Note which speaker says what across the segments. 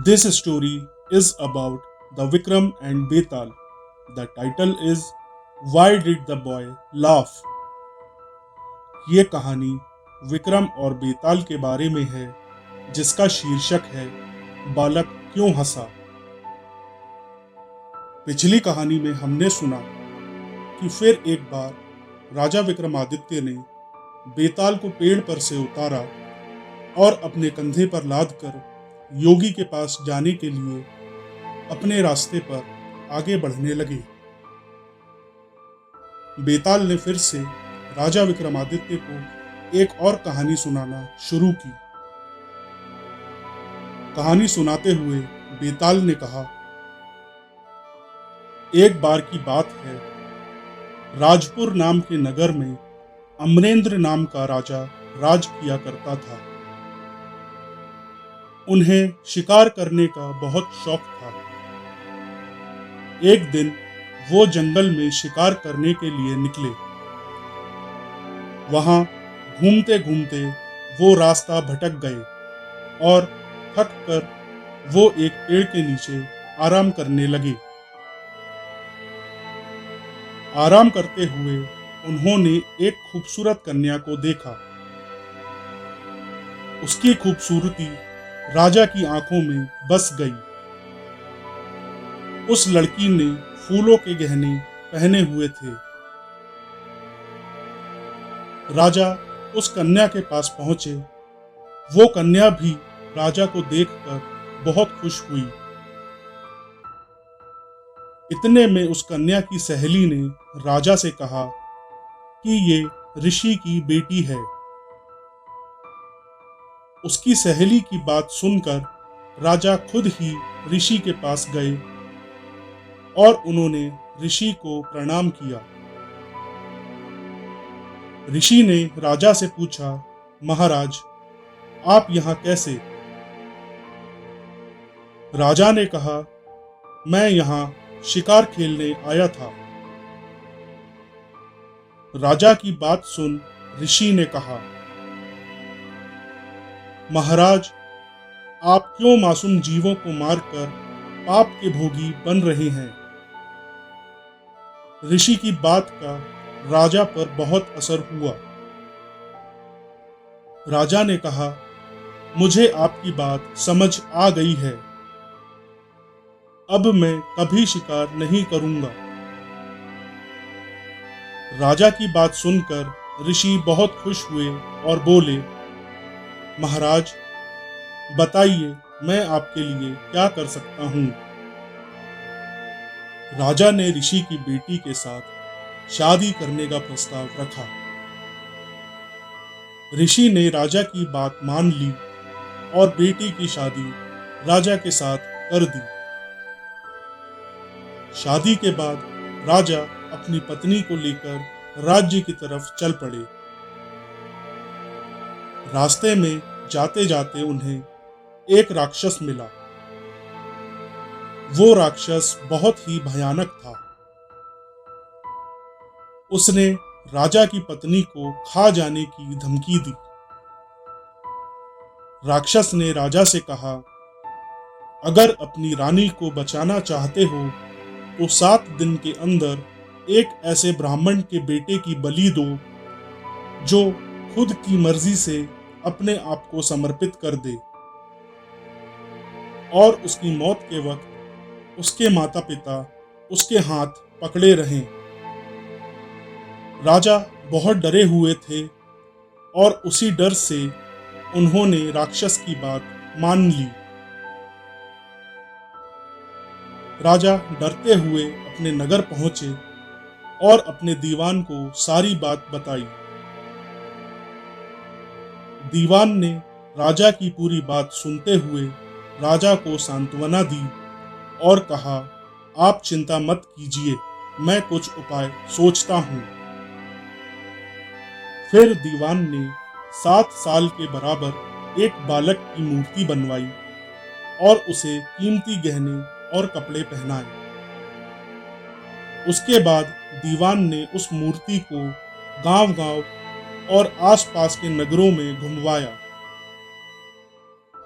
Speaker 1: This story is about the Vikram and Betal. The title is Why Did the Boy Laugh? ये कहानी विक्रम और बेताल के बारे में है जिसका शीर्षक है बालक क्यों हंसा। पिछली कहानी में हमने सुना कि फिर एक बार राजा विक्रमादित्य ने बेताल को पेड़ पर से उतारा और अपने कंधे पर लाद कर योगी के पास जाने के लिए अपने रास्ते पर आगे बढ़ने लगे। बेताल ने फिर से राजा विक्रमादित्य को एक और कहानी सुनाना शुरू की। कहानी सुनाते हुए बेताल ने कहा, एक बार की बात है, राजपुर नाम के नगर में अमरेंद्र नाम का राजा राज किया करता था। उन्हें शिकार करने का बहुत शौक था। एक दिन वो जंगल में शिकार करने के लिए निकले। वहां घूमते घूमते वो रास्ता भटक गए और थक कर वो एक पेड़ के नीचे आराम करने लगे। आराम करते हुए उन्होंने एक खूबसूरत कन्या को देखा। उसकी खूबसूरती राजा की आंखों में बस गई। उस लड़की ने फूलों के गहने पहने हुए थे। राजा उस कन्या के पास पहुंचे। वो कन्या भी राजा को देखकर बहुत खुश हुई। इतने में उस कन्या की सहेली ने राजा से कहा कि ये ऋषि की बेटी है। उसकी सहेली की बात सुनकर राजा खुद ही ऋषि के पास गए और उन्होंने ऋषि को प्रणाम किया। ऋषि ने राजा से पूछा, महाराज, आप यहां कैसे? राजा ने कहा, मैं यहां शिकार खेलने आया था। राजा की बात सुन ऋषि ने कहा, महाराज, आप क्यों मासूम जीवों को मारकर पाप के भोगी बन रहे हैं? ऋषि की बात का राजा पर बहुत असर हुआ। राजा ने कहा, मुझे आपकी बात समझ आ गई है। अब मैं कभी शिकार नहीं करूंगा। राजा की बात सुनकर ऋषि बहुत खुश हुए और बोले, महाराज, बताइए मैं आपके लिए क्या कर सकता हूं? राजा ने ऋषि की बेटी के साथ शादी करने का प्रस्ताव रखा। ऋषि ने राजा की बात मान ली और बेटी की शादी राजा के साथ कर दी। शादी के बाद राजा अपनी पत्नी को लेकर राज्य की तरफ चल पड़े। रास्ते में जाते जाते उन्हें एक राक्षस मिला। वो राक्षस बहुत ही भयानक था। उसने राजा की पत्नी को खा जाने की धमकी दी। राक्षस ने राजा से कहा, अगर अपनी रानी को बचाना चाहते हो तो 7 दिन के अंदर एक ऐसे ब्राह्मण के बेटे की बलि दो जो खुद की मर्जी से अपने आप को समर्पित कर दे और उसकी मौत के वक्त उसके माता पिता उसके हाथ पकड़े रहें। राजा बहुत डरे हुए थे और उसी डर से उन्होंने राक्षस की बात मान ली। राजा डरते हुए अपने नगर पहुंचे और अपने दीवान को सारी बात बताई। दीवान ने राजा की पूरी बात सुनते हुए राजा को सांत्वना दी और कहा, आप चिंता मत कीजिए, मैं कुछ उपाय सोचता हूं। फिर दीवान ने 7 साल के बराबर एक बालक की मूर्ति बनवाई और उसे कीमती गहने और कपड़े पहनाए। उसके बाद दीवान ने उस मूर्ति को गांव-गांव और आसपास के नगरों में घुमवाया।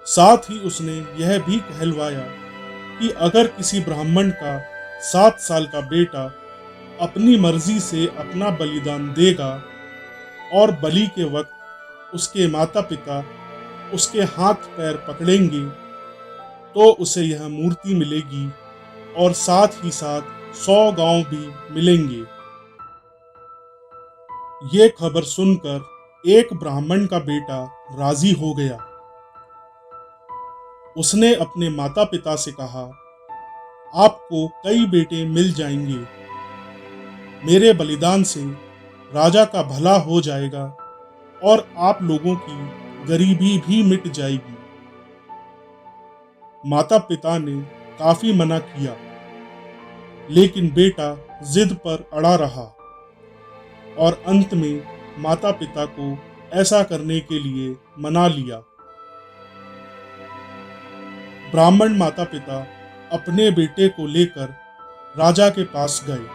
Speaker 1: साथ ही उसने यह भी कहलवाया कि अगर किसी ब्राह्मण का 7 साल का बेटा अपनी मर्जी से अपना बलिदान देगा और बलि के वक्त उसके माता पिता उसके हाथ पैर पकड़ेंगे तो उसे यह मूर्ति मिलेगी और साथ ही साथ 100 गांव भी मिलेंगे। ये खबर सुनकर एक ब्राह्मण का बेटा राजी हो गया। उसने अपने माता पिता से कहा, आपको कई बेटे मिल जाएंगे, मेरे बलिदान से राजा का भला हो जाएगा और आप लोगों की गरीबी भी मिट जाएगी। माता पिता ने काफी मना किया, लेकिन बेटा जिद पर अड़ा रहा और अंत में माता पिता को ऐसा करने के लिए मना लिया। ब्राह्मण माता पिता अपने बेटे को लेकर राजा के पास गए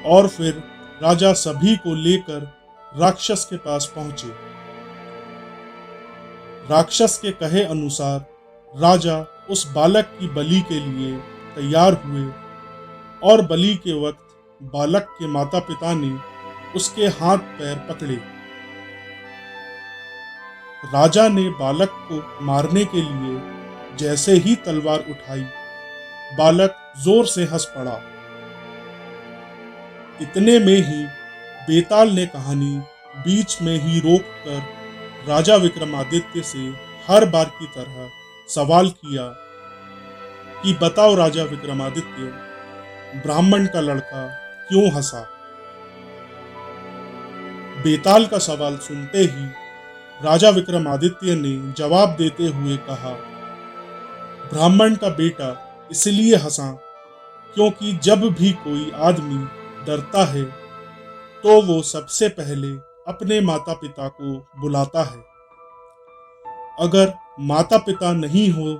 Speaker 1: और फिर राजा सभी को लेकर राक्षस के पास पहुंचे। राक्षस के कहे अनुसार राजा उस बालक की बलि के लिए तैयार हुए और बलि के वक्त बालक के माता पिता ने उसके हाथ पैर पकड़े। राजा ने बालक को मारने के लिए जैसे ही तलवार उठाई, बालक जोर से हंस पड़ा। इतने में ही बेताल ने कहानी बीच में ही रोककर राजा विक्रमादित्य से हर बार की तरह सवाल किया कि बताओ राजा विक्रमादित्य, ब्राह्मण का लड़का क्यों हंसा? बेताल का सवाल सुनते ही राजा विक्रमादित्य ने जवाब देते हुए कहा, ब्राह्मण का बेटा इसलिए हंसा क्योंकि जब भी कोई आदमी डरता है तो वो सबसे पहले अपने माता पिता को बुलाता है। अगर माता पिता नहीं हो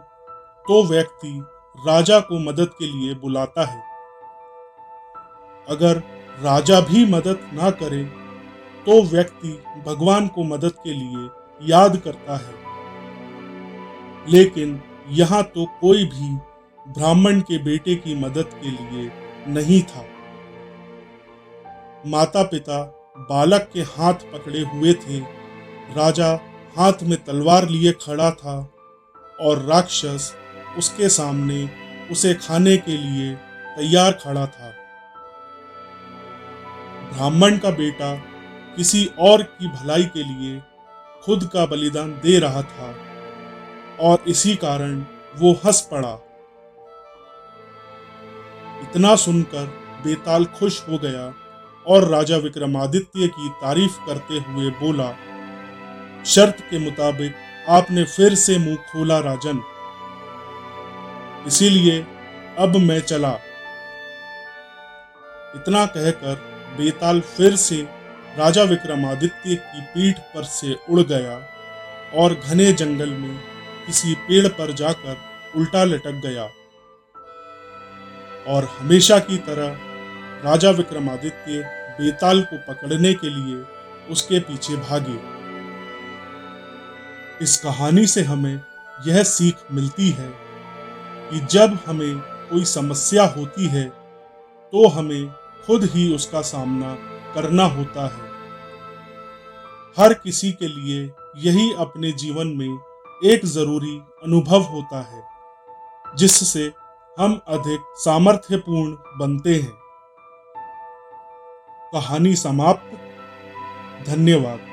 Speaker 1: तो व्यक्ति राजा को मदद के लिए बुलाता है। अगर राजा भी मदद ना करे तो व्यक्ति भगवान को मदद के लिए याद करता है। लेकिन यहाँ तो कोई भी ब्राह्मण के बेटे की मदद के लिए नहीं था। माता पिता बालक के हाथ पकड़े हुए थे, राजा हाथ में तलवार लिए खड़ा था और राक्षस उसके सामने उसे खाने के लिए तैयार खड़ा था। ब्राह्मण का बेटा किसी और की भलाई के लिए खुद का बलिदान दे रहा था और इसी कारण वो हंस पड़ा। इतना सुनकर बेताल खुश हो गया और राजा विक्रमादित्य की तारीफ करते हुए बोला, शर्त के मुताबिक आपने फिर से मुंह खोला राजन, इसीलिए अब मैं चला। इतना कहकर बेताल फिर से राजा विक्रमादित्य की पीठ पर से उड़ गया और घने जंगल में किसी पेड़ पर जाकर उल्टा लटक गया। और हमेशा की तरह राजा विक्रमादित्य बेताल को पकड़ने के लिए उसके पीछे भागे। इस कहानी से हमें यह सीख मिलती है कि जब हमें कोई समस्या होती है तो हमें खुद ही उसका सामना करना होता है। हर किसी के लिए यही अपने जीवन में एक जरूरी अनुभव होता है जिससे हम अधिक सामर्थ्यपूर्ण बनते हैं। कहानी समाप्त। धन्यवाद।